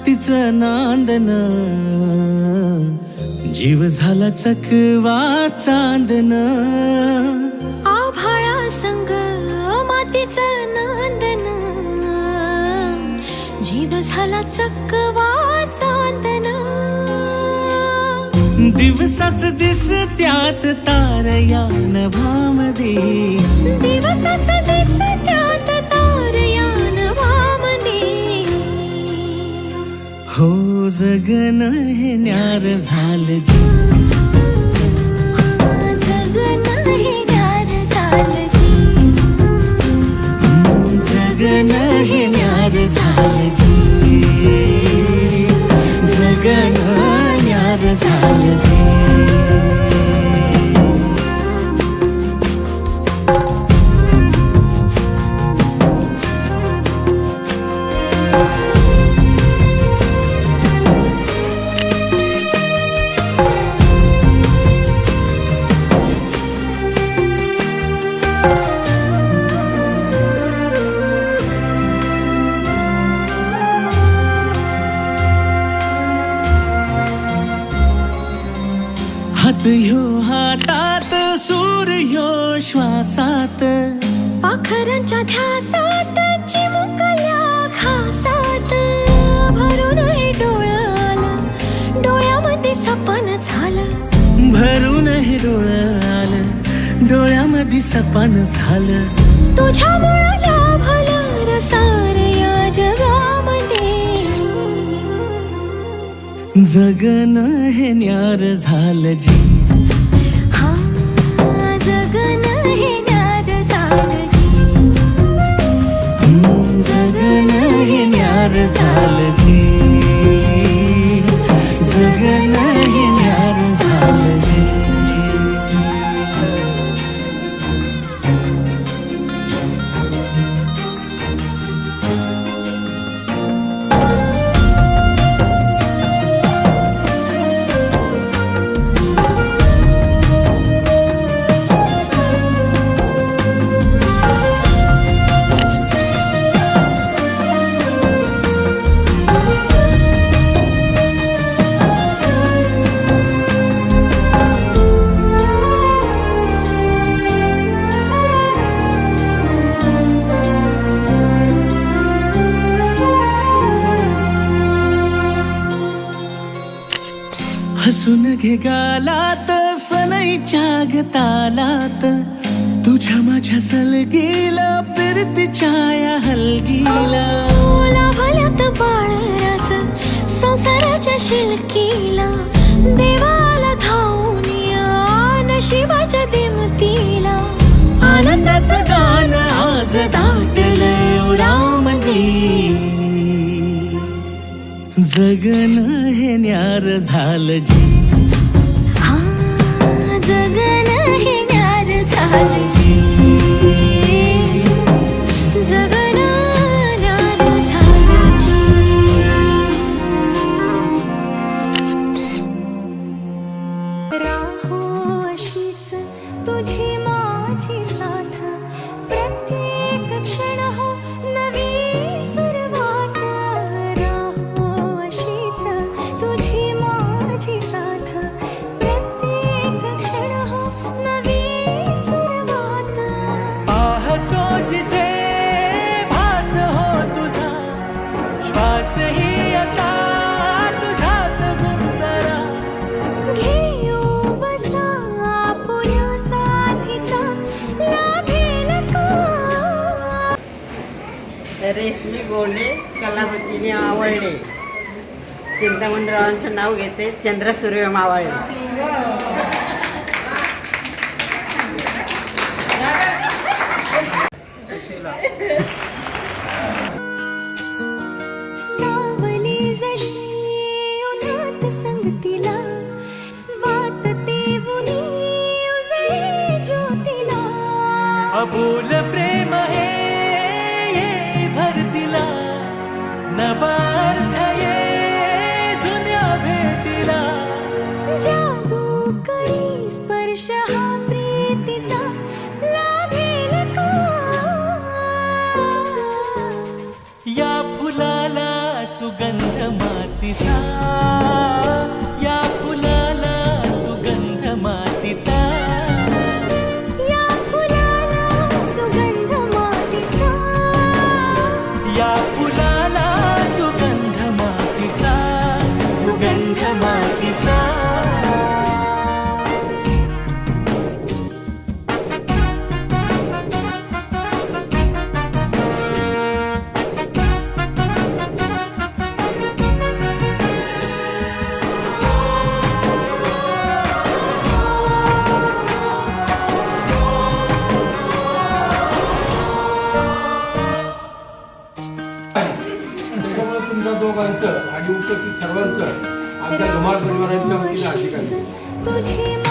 मातीचं नांदन, जीव झाला चकवा चांदन. आभाळा संग मातीचं नांदन, जीव झाला चकवा चांदन. दिवसाच दिसत्यात तारया नभामध्ये, दिवसाच दिसत्यात तारया नभामध्ये. हो जगन हे न्यार झालं जी, जगन हे न्यार झालं जी. जगन हे न्यार झालं जी, जगन न्यार झालं जी. हात ह्यो हातात, सूर ह्यो श्वासात, पाखरांच्या ध्यासात, चिमुकल्या घासात. भरून हे डोळं आलं, डोळ्यामध्ये सपन झालं. भरून हे डोळं आलं, डोळ्यामध्ये सपन झालं. तुझ्यामुळं लाभलं रसार या जगामध्ये. जगन हे न्यार झालं जी, हा जगन हे न्यार झालं जी. जगन हे न्यार झालं जी, जगन हे न्यार झालं जी. हसून घे गालात, सनईच्या गतालात, तुझ्या माझ्या सलगीला, फिरतीच्या या हलगीला. लाभल्यात बाळराज संसाराच्या शिलकीला. देवाला धावून या नशिबाच्या दिमतीला. आनंदाचं गाण आज दाटलंय उरामध्ये. जगन हे न्यार झालं जी, हा जगन हे न्यार झालं जी. जगन न्यार झालं जी. राहो अशीच तुझी माझी साथ, प्रत्येक क्षण हो नवी सुरुवात. राहो अशीच तुझी माझी साथ, प्रत्येक क्षण हो नवी सुरुवात. पाहतो जिथे भास हो तुझा, श्वासही आता तुझ्यात गुंतला. घेऊ बसा आपुल्या साथीचा, लाभेल का. रेशमी गोंडे कलावतीने आवळले. चिंतामणरावांचं नाव घेते. चंद्र सूर्य मावळले. सावली जशी उन्हात संगतीला, वाटते उनी उजळे ज्योतीला. अबोल प्रेम हे ये भरतीला, नवार्थ ये जुन्या भेटीला. जादू करी स्पर्श हा प्रीतीचा, लाभेल का. या फुलाला सुगंध मातीचा या फुलाला सुगंध मातीचा या फुलाला सुगंध मातीचा या फुलाला सुगंध मातीचा सुगंध मातीचा त्याच्यामुळे तुमच्या दोघांचं आणि उपस्थित सर्वांचं आमच्या धुमाळ परिवारांच्या वतीने हार्दिक अभिनंदन. तुझी